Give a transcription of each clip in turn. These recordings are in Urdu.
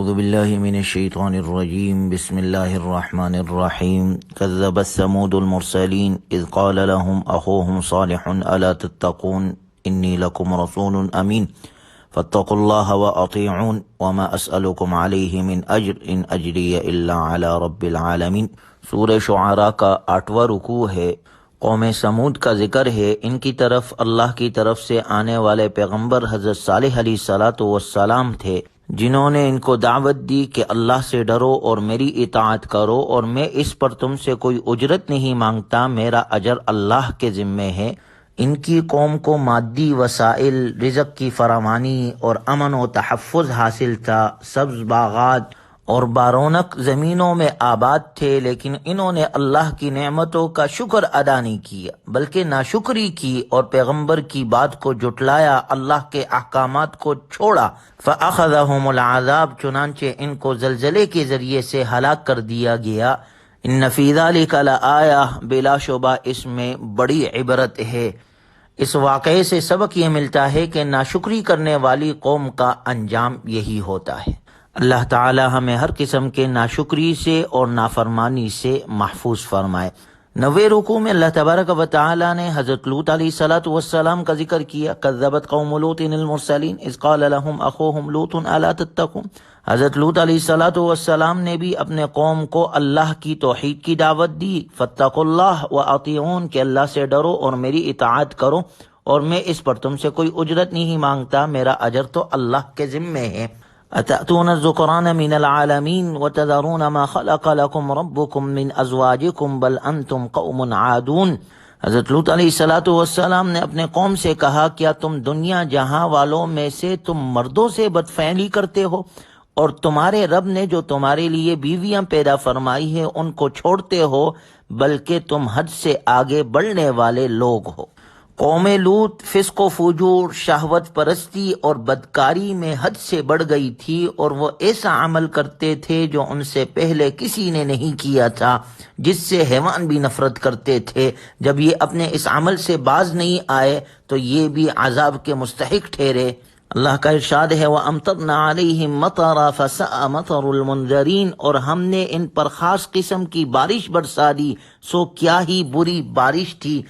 اعوذ باللہ من الشیطان الرجیم بسم اللہ الرحمن الرحیم کذبت ثمود المرسلین اذ قال لهم اخوهم صالح الا تتقون انی لکم رسول امین فاتقوا اللہ واطیعون وما اسألکم علیہ من اجر ان اجری الا علی رب العالمین۔ سورہ شعراء کا 8واں رکوع ہے۔ قوم سمود کا ذکر ہے۔ ان کی طرف اللہ کی طرف سے آنے والے پیغمبر حضرت صالح علیہ السلام تھے، جنہوں نے ان کو دعوت دی کہ اللہ سے ڈرو اور میری اطاعت کرو، اور میں اس پر تم سے کوئی اجرت نہیں مانگتا، میرا اجر اللہ کے ذمے ہے۔ ان کی قوم کو مادی وسائل، رزق کی فراوانی اور امن و تحفظ حاصل تھا۔ سبز باغات اور بارونق زمینوں میں آباد تھے، لیکن انہوں نے اللہ کی نعمتوں کا شکر ادا نہیں کیا، بلکہ ناشکری کی اور پیغمبر کی بات کو جھٹلایا، اللہ کے احکامات کو چھوڑا۔ فَأَخَذَهُمُ الْعَذَابُ، چنانچہ ان کو زلزلے کے ذریعے سے ہلاک کر دیا گیا۔ ان فی ذلک لآیہ، بلا شبہ اس میں بڑی عبرت ہے۔ اس واقعے سے سبق یہ ملتا ہے کہ ناشکری کرنے والی قوم کا انجام یہی ہوتا ہے۔ اللہ تعالی ہمیں ہر قسم کے ناشکری سے اور نافرمانی سے محفوظ فرمائے۔ 90 رکوع میں اللہ تبارک و تعالی نے حضرت لوط علیہ السلام کا ذکر کیا۔ کذبت قوم لوط المرسلین اذ قال لهم اخوهم لوط الا تتقون۔ حضرت لوط علیہ السلام نے بھی اپنے قوم کو اللہ کی توحید کی دعوت دی۔ فاتقوا اللہ واطیعون، کہ اللہ سے ڈرو اور میری اطاعت کرو، اور میں اس پر تم سے کوئی اجرت نہیں مانگتا، میرا اجر تو اللہ کے ذمے ہے۔ اتأتون الذکران من العالمین وتذرون ما خلق لكم ربكم من ازواجكم بل انتم قوم عادون۔ حضرت لوط علیہ السلام نے اپنے قوم سے کہا، کیا تم دنیا جہاں والوں میں سے تم مردوں سے بدفعلی کرتے ہو، اور تمہارے رب نے جو تمہارے لیے بیویاں پیدا فرمائی ہے ان کو چھوڑتے ہو، بلکہ تم حد سے آگے بڑھنے والے لوگ ہو۔ قوم لوط فسق و فجور، شہوت پرستی اور بدکاری میں حد سے بڑھ گئی تھی، اور وہ ایسا عمل کرتے تھے جو ان سے پہلے کسی نے نہیں کیا تھا، جس سے حیوان بھی نفرت کرتے تھے۔ جب یہ اپنے اس عمل سے باز نہیں آئے تو یہ بھی عذاب کے مستحق ٹھہرے۔ اللہ کا ارشاد ہے وَأَمْطَرْنَا عَلَيْهِمْ مَطَرًا فَسَاءَ مَطَرُ الْمُنذَرِينَ، اور ہم نے ان پر خاص قسم کی بارش برسا دی، سو کیا ہی بری بارش تھی۔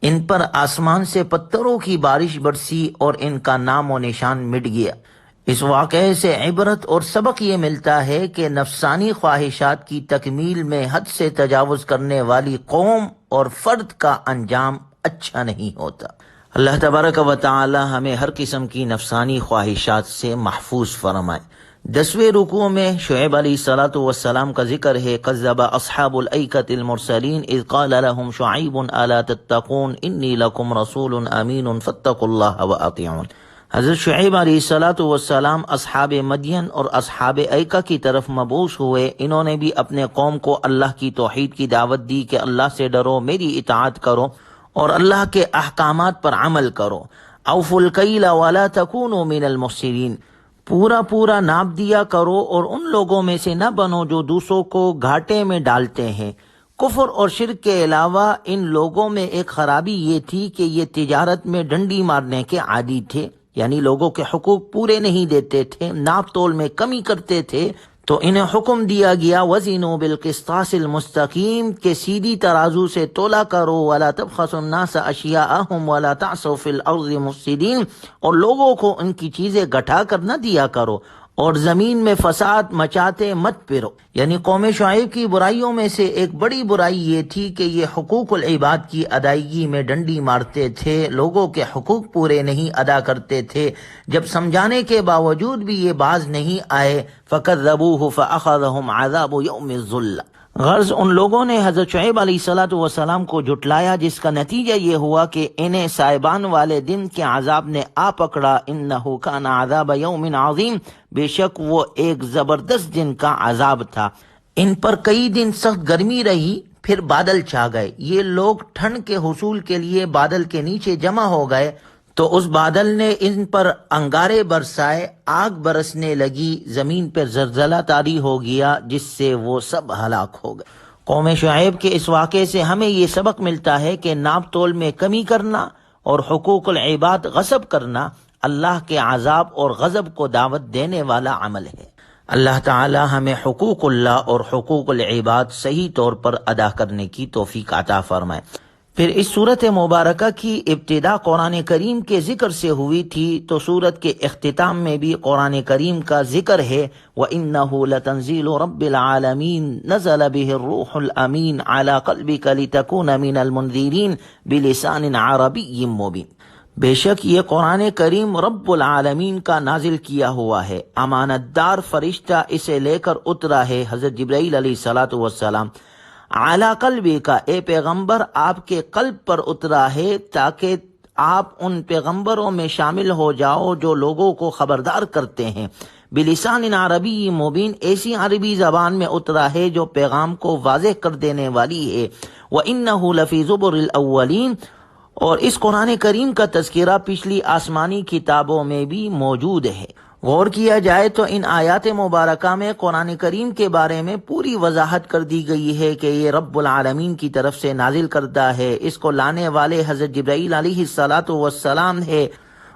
ان پر آسمان سے پتھروں کی بارش برسی اور ان کا نام و نشان مٹ گیا۔ اس واقعے سے عبرت اور سبق یہ ملتا ہے کہ نفسانی خواہشات کی تکمیل میں حد سے تجاوز کرنے والی قوم اور فرد کا انجام اچھا نہیں ہوتا۔ اللہ تبارک و تعالی ہمیں ہر قسم کی نفسانی خواہشات سے محفوظ فرمائے۔ 10ویں رکوع میں شعیب علیہ السلام کا ذکر ہے۔ کذب اصحاب الایکۃ المرسلین اذ قال لهم شعیب الا تتقون انی لکم رسول امین فاتقوا اللہ واطیعون۔ حضرت شعیب علیہ السلام اصحاب مدین اور اصحاب ایکہ کی طرف مبعوث ہوئے۔ انہوں نے بھی اپنے قوم کو اللہ کی توحید کی دعوت دی کہ اللہ سے ڈرو، میری اطاعت کرو اور اللہ کے احکامات پر عمل کرو۔ اوفوا الکیل ولا تکونوا من المخسرین، پورا ناپ دیا کرو اور ان لوگوں میں سے نہ بنو جو دوسروں کو گھاٹے میں ڈالتے ہیں۔ کفر اور شرک کے علاوہ ان لوگوں میں ایک خرابی یہ تھی کہ یہ تجارت میں ڈنڈی مارنے کے عادی تھے، یعنی لوگوں کے حقوق پورے نہیں دیتے تھے، ناپ تول میں کمی کرتے تھے۔ تو انہیں حکم دیا گیا وزنوا بالقسطاس المستقیم، کہ سیدھی ترازو سے تولا کرو، ولا تبخسوا الناس اشیاءهم ولا تعثوا فی الارض مفسدین، اور لوگوں کو ان کی چیزیں گھٹا کر نہ دیا کرو اور زمین میں فساد مچاتے مت پھرو۔ یعنی قوم شعیب کی برائیوں میں سے ایک بڑی برائی یہ تھی کہ یہ حقوق العباد کی ادائیگی میں ڈنڈی مارتے تھے، لوگوں کے حقوق پورے نہیں ادا کرتے تھے۔ جب سمجھانے کے باوجود بھی یہ باز نہیں آئے، فَكَذَّبُوهُ فَأَخَذَهُمْ عَذَابُ يَوْمِ الظُّلَّةِ، غرض ان لوگوں نے حضرت شعیب علیہ السلام کو جھٹلایا، جس کا نتیجہ یہ ہوا کہ انہیں سائبان والے دن کے عذاب نے آ پکڑا۔ انہ کان عذاب یوم عظیم، بے شک وہ ایک زبردست دن کا عذاب تھا۔ ان پر کئی دن سخت گرمی رہی، پھر بادل چھا گئے۔ یہ لوگ ٹھنڈ کے حصول کے لیے بادل کے نیچے جمع ہو گئے، تو اس بادل نے ان پر انگارے برسائے، آگ برسنے لگی، زمین پر زلزلہ طاری ہو گیا، جس سے وہ سب ہلاک ہو گئے۔ قوم شعیب کے اس واقعے سے ہمیں یہ سبق ملتا ہے کہ ناپ تول میں کمی کرنا اور حقوق العباد غصب کرنا اللہ کے عذاب اور غضب کو دعوت دینے والا عمل ہے۔ اللہ تعالی ہمیں حقوق اللہ اور حقوق العباد صحیح طور پر ادا کرنے کی توفیق عطا فرمائے۔ پھر اس صورت مبارکہ کی ابتدا قرآن کریم کے ذکر سے ہوئی تھی، تو صورت کے اختتام میں بھی قرآن کریم کا ذکر ہے۔ وَإِنَّهُ لَتَنزِيلُ رَبِّ الْعَالَمِينَ نَزَلَ بِهِ الرُّوحُ الْأَمِينُ عَلَى قَلْبِكَ لِتَكُونَ مِنَ الْمُنذِرِينَ بِلِسَانٍ عَرَبِيٍّ مُبِينٍ۔ بے شک یہ قرآن کریم رب العالمین کا نازل کیا ہوا ہے، امانت دار فرشتہ اسے لے کر اترا ہے، حضرت جبرائیل علیہ الصلاۃ والسلام۔ اعلیٰ قلبی کا، اے پیغمبر آپ کے قلب پر اترا ہے تاکہ آپ ان پیغمبروں میں شامل ہو جاؤ جو لوگوں کو خبردار کرتے ہیں۔ بلسان عربی مبین، ایسی عربی زبان میں اترا ہے جو پیغام کو واضح کر دینے والی ہے۔ وَإِنَّهُ لَفِي زُبُرِ الْأَوَّلِينَ، اور اس قرآن کریم کا تذکرہ پچھلی آسمانی کتابوں میں بھی موجود ہے۔ غور کیا جائے تو ان آیات مبارکہ میں قرآن کریم کے بارے میں پوری وضاحت کر دی گئی ہے کہ یہ رب العالمین کی طرف سے نازل کردہ ہے، اس کو لانے والے حضرت جبرائیل علیہ الصلاۃ والسلام ہے،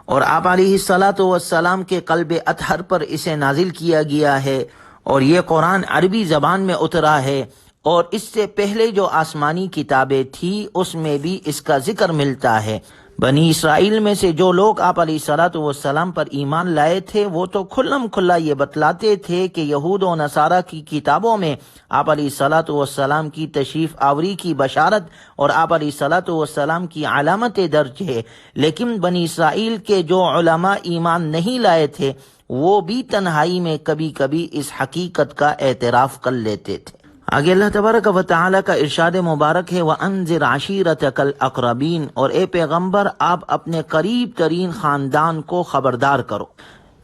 اور آپ علیہ الصلاۃ والسلام کے قلب اطہر پر اسے نازل کیا گیا ہے، اور یہ قرآن عربی زبان میں اترا ہے۔ اور اس سے پہلے جو آسمانی کتابیں تھی اس میں بھی اس کا ذکر ملتا ہے۔ بنی اسرائیل میں سے جو لوگ آپ علیہ الصلاۃ والسلام پر ایمان لائے تھے وہ تو کھلم کھلا یہ بتلاتے تھے کہ یہود و نصارہ کی کتابوں میں آپ علیہ الصلاۃ والسلام کی تشریف آوری کی بشارت اور آپ علیہ الصلاۃ والسلام کی علامتیں درج ہے، لیکن بنی اسرائیل کے جو علماء ایمان نہیں لائے تھے وہ بھی تنہائی میں کبھی کبھی اس حقیقت کا اعتراف کر لیتے تھے۔ آگے اللہ تبارک و تعالی کا ارشاد مبارک ہے، وَأَنذِرْ عَشِيرَتَكَ الْأَقْرَبِينَ، اور اے پیغمبر آپ اپنے قریب ترین خاندان کو خبردار کرو۔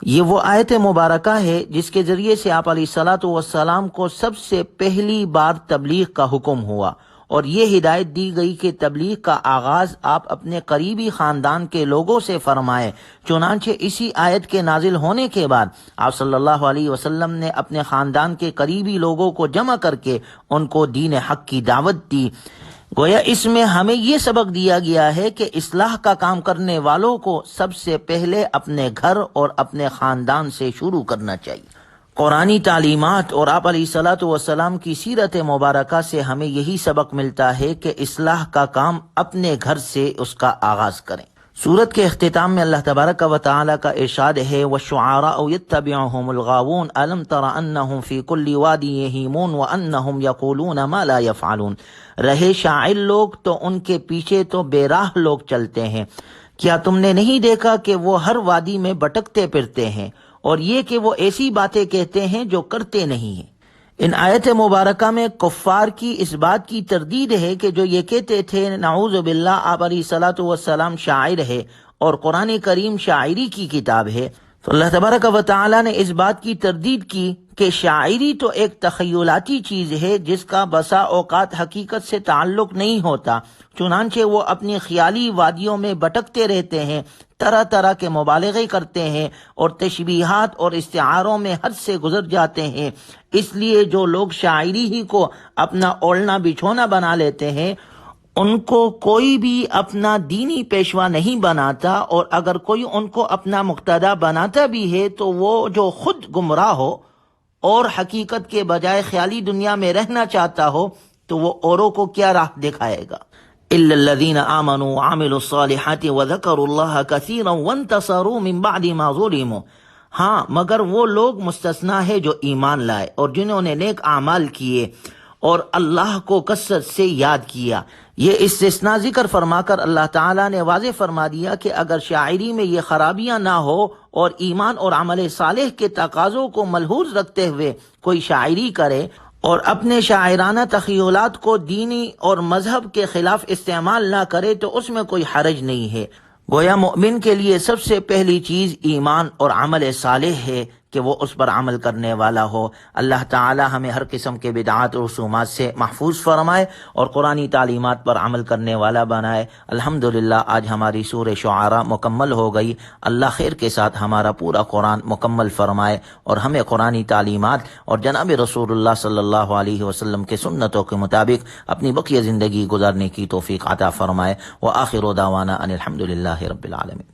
یہ وہ آیت مبارکہ ہے جس کے ذریعے سے آپ علیہ الصلاۃ والسلام کو سب سے پہلی بار تبلیغ کا حکم ہوا، اور یہ ہدایت دی گئی کہ تبلیغ کا آغاز آپ اپنے قریبی خاندان کے لوگوں سے فرمائیں۔ چنانچہ اسی آیت کے نازل ہونے کے بعد آپ صلی اللہ علیہ وسلم نے اپنے خاندان کے قریبی لوگوں کو جمع کر کے ان کو دین حق کی دعوت دی۔ گویا اس میں ہمیں یہ سبق دیا گیا ہے کہ اصلاح کا کام کرنے والوں کو سب سے پہلے اپنے گھر اور اپنے خاندان سے شروع کرنا چاہیے۔ قرآنی تعلیمات اور آپ علیہ الصلاۃ والسلام کی سیرت مبارکہ سے ہمیں یہی سبق ملتا ہے کہ اصلاح کا کام اپنے گھر سے اس کا آغاز کریں۔ سورت کے اختتام میں اللہ تبارک و تعالی کا ارشاد ہے، وَالشُّعَرَاءُ يَتَّبِعُهُمُ الْغَاوُونَ أَلَمْ تَرَ أَنَّهُمْ فِي كُلِّ وَادٍ يَهِيمُونَ وَأَنَّهُمْ يَقُولُونَ مَا لَا يَفْعَلُونَ۔ رہے شاعر لوگ تو ان کے پیچھے تو بے راہ لوگ چلتے ہیں، کیا تم نے نہیں دیکھا کہ وہ ہر وادی میں بھٹکتے پھرتے ہیں، اور یہ کہ وہ ایسی باتیں کہتے ہیں جو کرتے نہیں ہیں۔ ان آیت مبارکہ میں کفار کی اس بات کی تردید ہے کہ جو یہ کہتے تھے نعوذ باللہ آپ علیہ الصلاۃ والسلام شاعر ہے اور قرآن کریم شاعری کی کتاب ہے، تو اللہ تبارک و تعالی نے اس بات کی تردید کی کہ شاعری تو ایک تخیلاتی چیز ہے جس کا بسا اوقات حقیقت سے تعلق نہیں ہوتا، چنانچہ وہ اپنی خیالی وادیوں میں بھٹکتے رہتے ہیں، طرح طرح کے مبالغے کرتے ہیں اور تشبیہات اور استعاروں میں حد سے گزر جاتے ہیں۔ اس لیے جو لوگ شاعری ہی کو اپنا اوڑھنا بچھونا بنا لیتے ہیں ان کو کوئی بھی اپنا دینی پیشوا نہیں بناتا، اور اگر کوئی ان کو اپنا مقتدا بناتا بھی ہے تو وہ جو خود گمراہ ہو اور حقیقت کے بجائے خیالی دنیا میں رہنا چاہتا ہو تو وہ اوروں کو کیا راہ دکھائے گا۔ إِلَّا الَّذِينَ آمَنُوا وَعَمِلُوا الصَّالِحَاتِ وَذَكَرُوا اللَّهَ كَثِيرًا وَانْتَصَرُوا مِنْ بَعْدِ مَا ظُلِمُوا، ہاں مگر وہ لوگ مستثنیٰ ہے جو ایمان لائے اور جنہوں نے نیک اعمال کیے اور اللہ کو کثرت سے یاد کیا۔ یہ استثناء ذکر فرما کر اللہ تعالیٰ نے واضح فرما دیا کہ اگر شاعری میں یہ خرابیاں نہ ہو اور ایمان اور عمل صالح کے تقاضوں کو ملحوظ رکھتے ہوئے کوئی شاعری کرے اور اپنے شاعرانہ تخیلات کو دینی اور مذہب کے خلاف استعمال نہ کرے تو اس میں کوئی حرج نہیں ہے۔ گویا مومن کے لیے سب سے پہلی چیز ایمان اور عمل صالح ہے کہ وہ اس پر عمل کرنے والا ہو۔ اللہ تعالی ہمیں ہر قسم کے بدعات اور رسومات سے محفوظ فرمائے اور قرآنی تعلیمات پر عمل کرنے والا بنائے۔ الحمدللہ آج ہماری سورہ شعراء مکمل ہو گئی۔ اللہ خیر کے ساتھ ہمارا پورا قرآن مکمل فرمائے اور ہمیں قرآنی تعلیمات اور جناب رسول اللہ صلی اللہ علیہ وسلم کے سنتوں کے مطابق اپنی بقیہ زندگی گزارنے کی توفیق عطا فرمائے۔ وآخر دعوانا ان الحمدللہ رب العالمین۔